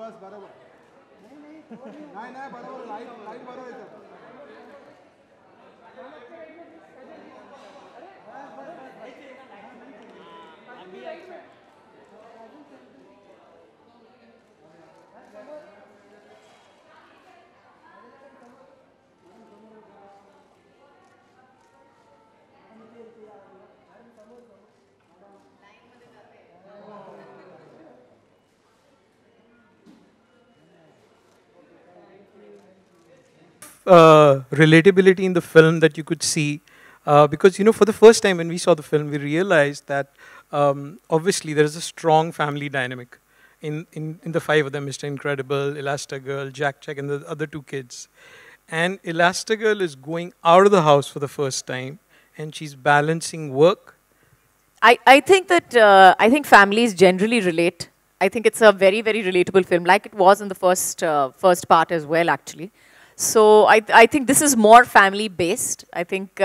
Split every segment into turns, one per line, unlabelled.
बस बरोबर नाही नाही बरोबर लाईट बरोबर येतं
relatability in the film that you could see, because for the first time when we saw the film, we realized that obviously there is a strong family dynamic in the five of them: Mr. Incredible, Elastigirl, Jack, and the other two kids. And Elastigirl is going out of the house for the first time, and she's balancing work.
I think that I think families generally relate. I think it's a very, very relatable film, like it was in the first part as well, actually. So I think this is more family based. I think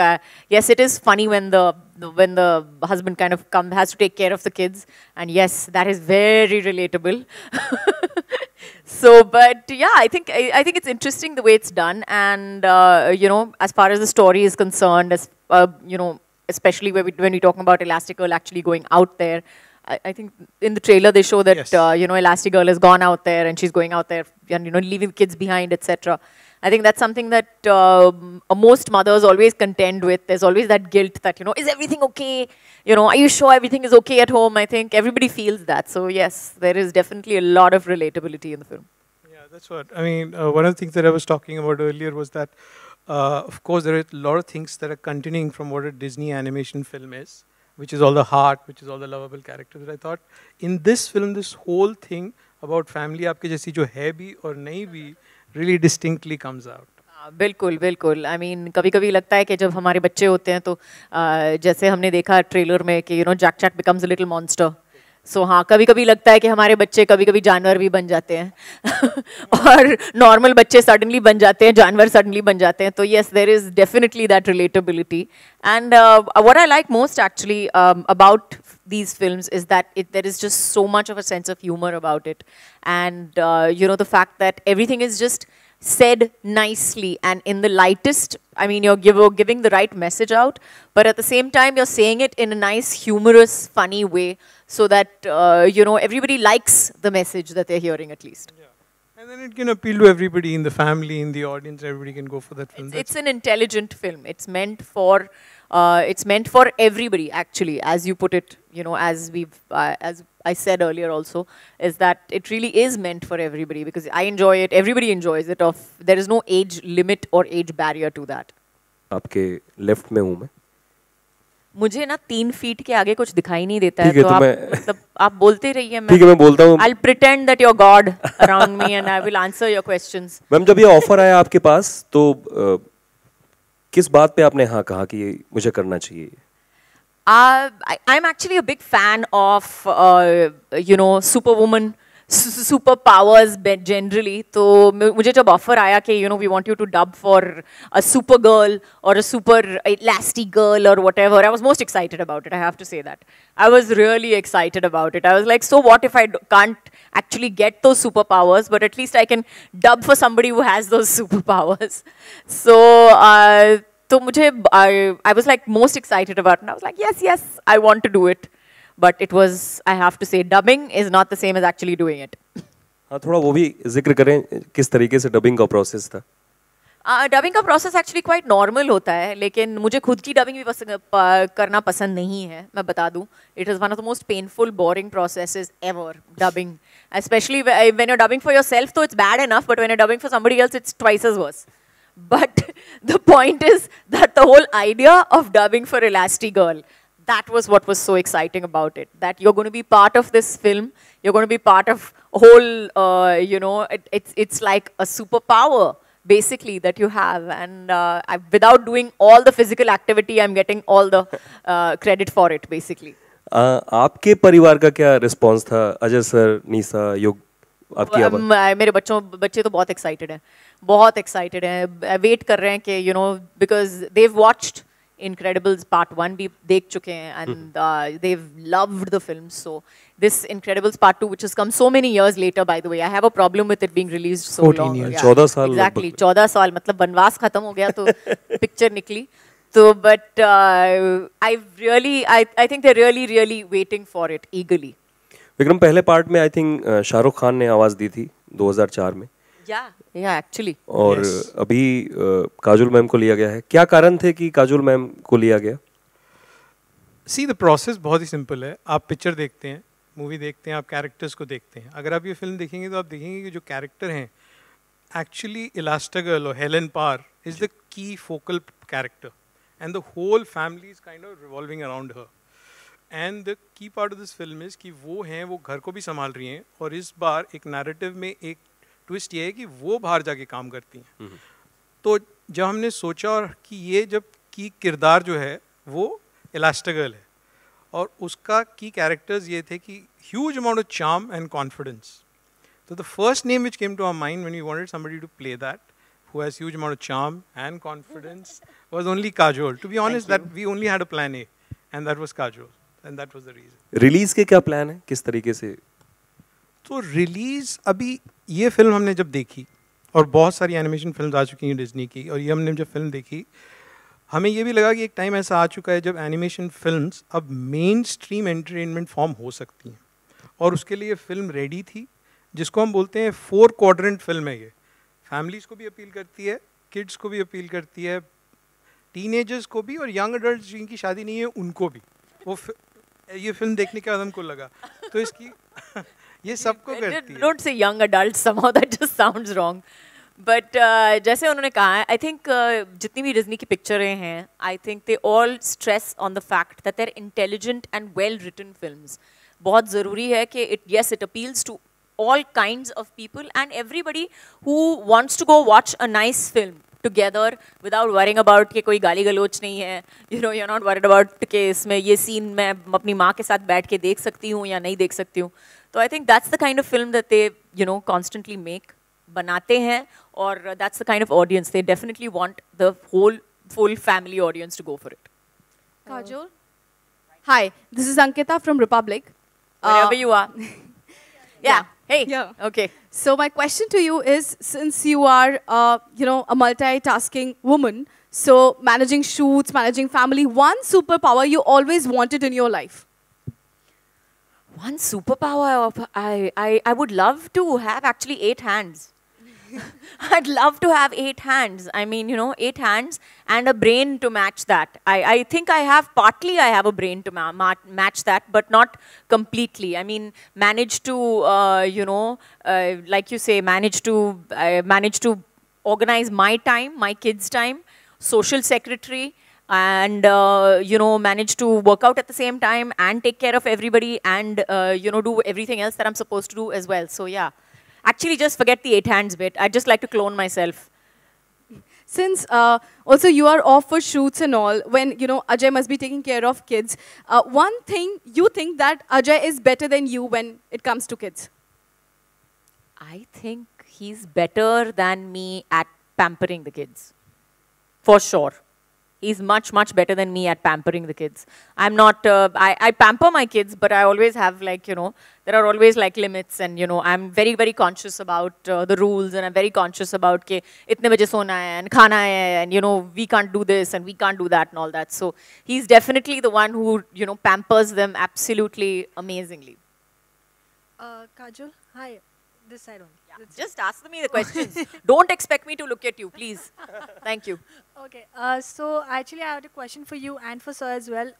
yes, it is funny when the husband kind of has to take care of the kids, and yes, that is very relatable. So, but yeah, I think it's interesting the way it's done, and as far as the story is concerned, as especially when we're talking about Elastigirl actually going out there. I think in the trailer they show that, yes. Elastigirl has gone out there and she's going out there and, leaving kids behind, etc. I think that's something that most mothers always contend with. There's always that guilt that, is everything okay? Are you sure everything is okay at home? I think everybody feels that. So yes, there is definitely a lot of relatability in the film.
Yeah, that's what, I mean, one of the things that I was talking about earlier was that, of course, there are a lot of things that are continuing from what a Disney animation film is, which is all the heart, which is all the lovable characters. I thought in this film, this whole thing about family, आपके जैसी जो है भी और नहीं भी, really distinctly comes out.
बिल्कुल बिल्कुल. I mean, कभी-कभी लगता है कि जब हमारे बच्चे होते हैं तो जैसे हमने देखा ट्रेलर में कि Jack becomes a little monster. So हाँ, कभी-कभी लगता है कि हमारे बच्चे कभी-कभी जानवर भी बन जाते हैं और नॉर्मल बच्चे सडनली बन जाते हैं, जानवर सडनली बन जाते हैं. तो yes, there is definitely that relatability. And what I like most actually about these films is that there is just so much of a sense of humor about it. And the fact that everything is just said nicely and in the lightest, I mean, you're giving the right message out, but at the same time, you're saying it in a nice, humorous, funny way so that, everybody likes the message that they're hearing at least.
Yeah. And then it can appeal to everybody in the family, in the audience, everybody can go for that film.
It's an intelligent film. It's meant for everybody, actually, as you put it, as I said earlier also, is that it really is meant for everybody because I enjoy it, everybody enjoys it. There is no age limit or age barrier to that.
आपके left में हूँ मैं.
मुझे ना 3 feet के आगे कुछ दिखाई नहीं देता है तो आप बोलते रहिए.
ठीक है, मैं बोलता हूँ.
I'll pretend that you're God around me and I will answer your questions.
Ma'am, जब ये ऑफर आया आपके पास तो किस बात पे आपने हाँ कहा कि मुझे करना चाहिए?
I'm actually a big fan of, Superwoman, superpowers generally. तो मुझे जब offer आया कि, we want you to dub for a Supergirl or a Super Elastigirl or whatever, I was most excited about it, I have to say that. I was really excited about it. I was like, so what if I can't actually get those superpowers, but at least I can dub for somebody who has those superpowers. So, I was like most excited about it. And I was like, yes, I want to do it. But it was, I have to say, dubbing is not the same as actually doing it.
हाँ, थोड़ा वो भी जिक्र करें किस तरीके से dubbing का प्रोसेस था?
डबिंग का प्रोसेस एक्चुअली क्वाइट नॉर्मल होता है, लेकिन मुझे खुद की डबिंग भी करना पसंद नहीं है, मैं बता दूं. It is one of the most painful boring processes ever, dubbing. Specially when you're dubbing for yourself, though it's bad enough, but when you're dubbing for somebody else, it's twice as worse. But the point is that the whole idea of dubbing for Elastigirl, that was what was so exciting about it. That you're going to be part of this film, you're going to be part of a whole, it's like a superpower, basically, that you have. And without doing all the physical activity, I'm getting all the credit for it, basically.
आपके परिवार का क्या response था? Ajay sir, निशा, योग, आपकी आवाज़?
मेरे बच्चे तो बहुत एक्साइटेड हैं, वेट कर रहे हैं कि because they've watched Incredibles Part 1 भी देख चुके हैं and they've loved the film. So this Incredibles Part 2, which has come so many years later, by the way, I have a problem with it being released so
14
long.
years.
Yeah,
14 साल
exactly.
लगभग।
14 साल मतलब बनवास खत्म हो गया तो picture निकली. So, but I think they're really waiting for it eagerly.
Vikram, पहले पार्ट में आई थिंक शाहरुख खान ने आवाज दी थी 2004 में,
Yeah, actually.
और अभी काजोल मैम को लिया गया है। क्या कारण थे कि काजोल मैम को लिया गया?
सी द प्रोसेस बहुत ही सिंपल है। आप पिक्चर देखते हैं, मूवी देखते हैं, आप कैरेक्टर्स को देखते हैं। अगर आप ये फिल्म देखेंगे तो आप देखेंगे कि जो कैरेक्टर हैं एक्चुअली इलास्टागर्ल और Helen Parr is the key focal character and the whole family is kind of revolving around her. And the key part of this film is कि वो हैं, वो घर को भी संभाल रही हैं, और इस बार एक नैरेटिव में एक ट्विस्ट ये है कि वो बाहर जाके काम करती हैं। तो जब हमने सोचा और कि ये जब की किरदार जो है वो इलास्टागर्ल है और उसका की कैरेक्टर्स ये थे कि huge amount of charm and confidence. तो the first name which came to our mind when we wanted somebody to play that who has huge amount of charm and confidence was only Kajol. To be honest, that we only had a plan A, and that was Kajol, and that was the reason.
Release के क्या plan है, किस तरीके से?
तो release अभी ये film हमने जब देखी, और बहुत सारी एनिमेशन फिल्म्स आ चुकी हैं डिज्नी की, और ये हमने जब फिल्म देखी हमें ये भी लगा कि एक टाइम ऐसा आ चुका है जब एनिमेशन फिल्म्स अब मेन स्ट्रीम एंटरटेनमेंट फॉर्म हो सकती हैं, और उसके लिए फिल्म रेडी थी, जिसको हम बोलते हैं 4 क्वाड्रेंट फिल्म है। ये फैमिलीज को भी अपील करती है, किड्स को भी अपील करती है, टीनेजर्स को भी, और यंग अडल्ट जिनकी शादी नहीं है उनको भी। वो ये फिल्म देखने के बाद हमको लगा तो इसकी ये सबको करती है।
Don't say young adults, somehow that just sounds wrong. But जैसे उन्होंने कहा, I think जितनी भी डिज्नी की पिक्चरें हैं, I think they all stress on the fact that they're intelligent and well-written films. बहुत ज़रूरी है कि it appeals to all kinds of people and everybody who wants to go watch a nice film together without worrying about कि कोई गाली गलोच नहीं है, you know, you're not worried about कि इसमें ये scene मैं अपनी माँ के साथ बैठ के देख सकती हूँ या नहीं देख सकती हूँ। तो I think that's the kind of film that they, you know, constantly make, बनाते हैं, और that's the kind of audience they definitely want the full family audience to go for it.
Kajol? Hi, this is Ankita from Republic.
Wherever you are. Yeah. Hey.
Yeah.
Okay.
So my question to you is, since you are, you know, a multitasking woman, so managing shoots, managing family, one superpower you always wanted in your life?
One superpower I would love to have actually 8 hands. I'd love to have 8 hands. I mean, you know, 8 hands and a brain to match that. I think I have a brain to match that, but not completely. I mean, manage to, you know, like you say, manage to organize my time, my kids' time, social secretary, and, you know, manage to work out at the same time and take care of everybody and, you know, do everything else that I'm supposed to do as well. So, yeah. Actually, just forget the 8 hands bit. I'd just like to clone myself.
Since also you are off for shoots and all, when, you know, Ajay must be taking care of kids, one thing you think that Ajay is better than you when it comes to kids?
I think he's better than me at pampering the kids. For sure. He's much better than me at pampering the kids. I'm not, I pamper my kids, but I always have, like, you know, there are always like limits, and, you know, I'm very conscious about the rules, and I'm very conscious about ke itne baje sona hai and khana hai, and, you know, we can't do this and we can't do that and all that. So he's definitely the one who, you know, pampers them absolutely amazingly.
Kajol, hi. This side only.
Yeah. Just ask me the questions. Don't expect me to look at you, please. Thank you.
Okay. So actually, I have a question for you and for sir as well.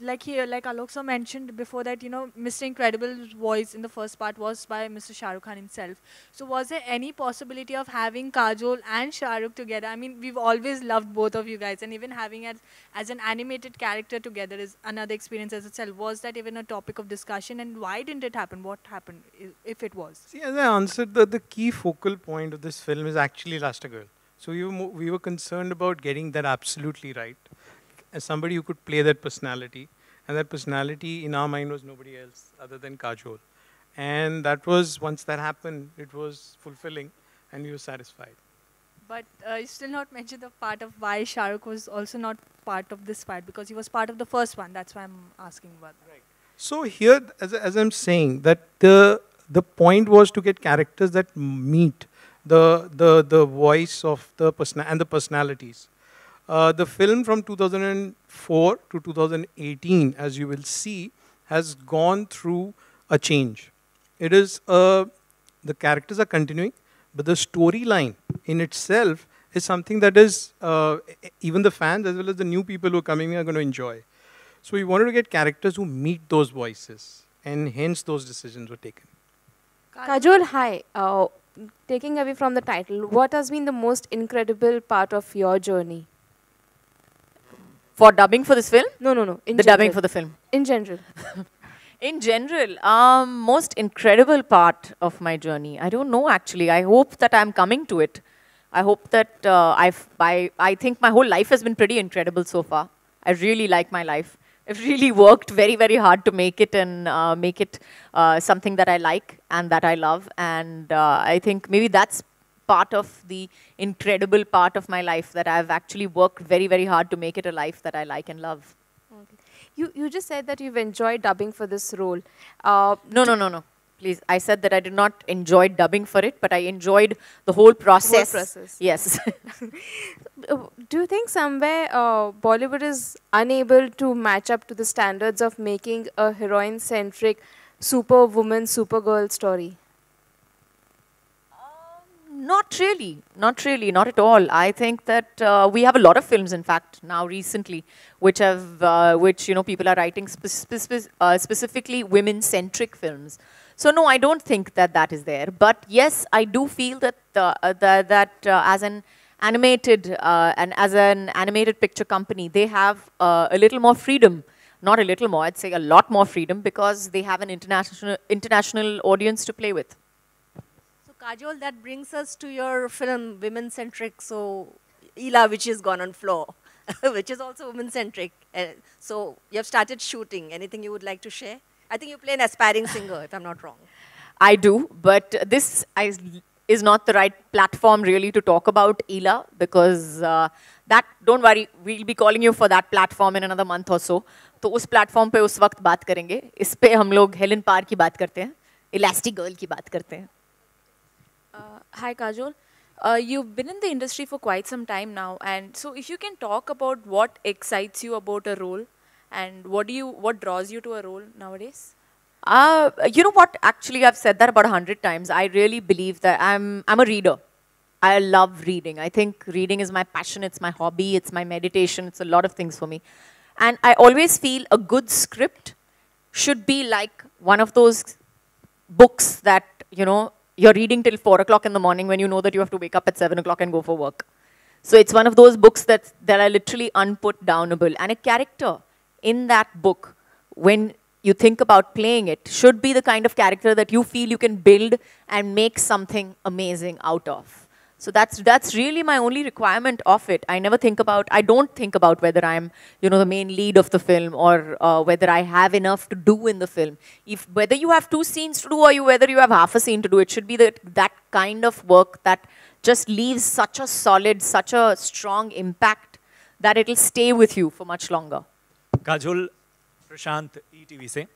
Like Alok sir mentioned before that, you know, Mr. Incredible's voice in the first part was by Mr. Shah Rukh Khan himself. So was there any possibility of having Kajol and Shah Rukh together? I mean, we've always loved both of you guys, and even having as an animated character together is another experience as itself. Was that even a topic of discussion, and why didn't it happen? What happened, if it was?
See, as I answered, the key focal point of this film is actually Elastigirl. So we were concerned about getting that absolutely right. As somebody who could play that personality, and that personality in our mind was nobody else other than Kajol. And that was, once that happened, it was fulfilling, and we were satisfied.
But you still not mentioned the part of why Shah Rukh was also not part of this part? Because he was part of the first one. That's why I'm asking about that.
So here, as I'm saying, that the point was to get characters that meet the voice of the person and the personalities. The film from 2004 to 2018, as you will see, has gone through a change. It is the characters are continuing, but the storyline in itself is something that is even the fans as well as the new people who are coming in are going to enjoy. So we wanted to get characters who meet those voices, and hence those decisions were taken.
Kajol, hi. Taking away from the title, what has been the most incredible part of your journey?
For dubbing for this film?
No.
The dubbing for the film.
In general.
In general, most incredible part of my journey. I don't know actually. I hope that I'm coming to it. I hope that I think my whole life has been pretty incredible so far. I really like my life. I've really worked very, very hard to make it and make it something that I like and that I love. And I think maybe that's part of the incredible part of my life, that I've actually worked very, very hard to make it a life that I like and love.
Okay. You just said that you've enjoyed dubbing for this role.
No. Please, I said that I did not enjoy dubbing for it, but I enjoyed the whole process.
The whole process.
Yes.
Do you think somewhere Bollywood is unable to match up to the standards of making a heroine-centric superwoman, supergirl story?
Not really, not at all. I think that we have a lot of films, in fact, now recently, which people are writing specifically women-centric films. So no, I don't think that is there. But yes, I do feel that as an animated picture company, they have a little more freedom. Not a little more, I'd say a lot more freedom, because they have an international audience to play with.
Kajol, that brings us to your film, women-centric, so Ila, which is gone on floor, which is also women-centric. So you have started shooting. Anything you would like to share? I think you play an aspiring singer, if I'm not wrong.
I do, but this is not the right platform really to talk about Ila, because don't worry, we'll be calling you for that platform in another month or so. तो उस platform पे उस वक्त बात करेंगे. इस पे हम लोग हेलेन पार की बात करते हैं, इलास्टिक गर्ल की बात करते हैं.
Hi Kajol, you've been in the industry for quite some time now, and so if you can talk about what excites you about a role, and what draws you to a role nowadays?
You know what? Actually, I've said that about 100 times. I really believe that I'm a reader. I love reading. I think reading is my passion. It's my hobby. It's my meditation. It's a lot of things for me. And I always feel a good script should be like one of those books that, you're reading till 4 o'clock in the morning when you know that you have to wake up at 7 o'clock and go for work. So it's one of those books that are literally unputdownable. And a character in that book, when you think about playing it, should be the kind of character that you feel you can build and make something amazing out of. So that's really my only requirement of it. I don't think about whether I'm, the main lead of the film, or whether I have enough to do in the film. Whether you have 2 scenes to do or whether you have half a scene to do, it should be that kind of work that just leaves such a strong impact that it'll stay with you for much longer.
Kajol, Prashant ETV से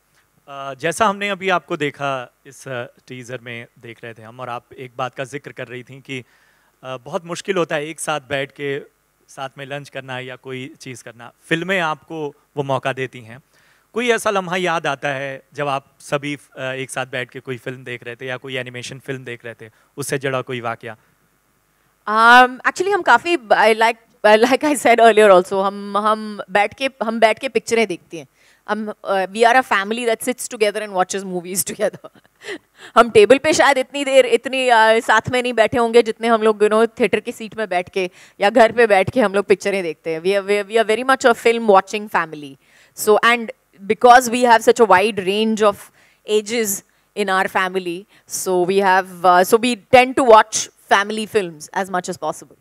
जैसा हमने अभी आपको देखा इस teaser में देख रहे थे हम, और आप एक बात का जिक्र कर रही थी कि बहुत मुश्किल होता है एक साथ बैठ के साथ में लंच करना या कोई चीज़ करना. फिल्में आपको वो मौका देती हैं. कोई ऐसा लम्हा याद आता है जब आप सभी एक साथ बैठ के कोई फिल्म देख रहे थे या कोई एनिमेशन फिल्म देख रहे थे, उससे जुड़ा कोई वाकया?
Actually, हम काफ़ी like I said earlier also, हम बैठ के पिक्चरें देखती हैं. We are a family that sits together and watches movies together. हम टेबल पे शायद इतनी साथ में नहीं बैठे होंगे जितने हम लोग थिएटर की सीट में बैठ के या घर पे बैठ के हम लोग पिक्चरें देखते हैं. We are very much a film watching family. So, and because we have such a wide range of ages in our family, so we tend to watch family films as much as possible.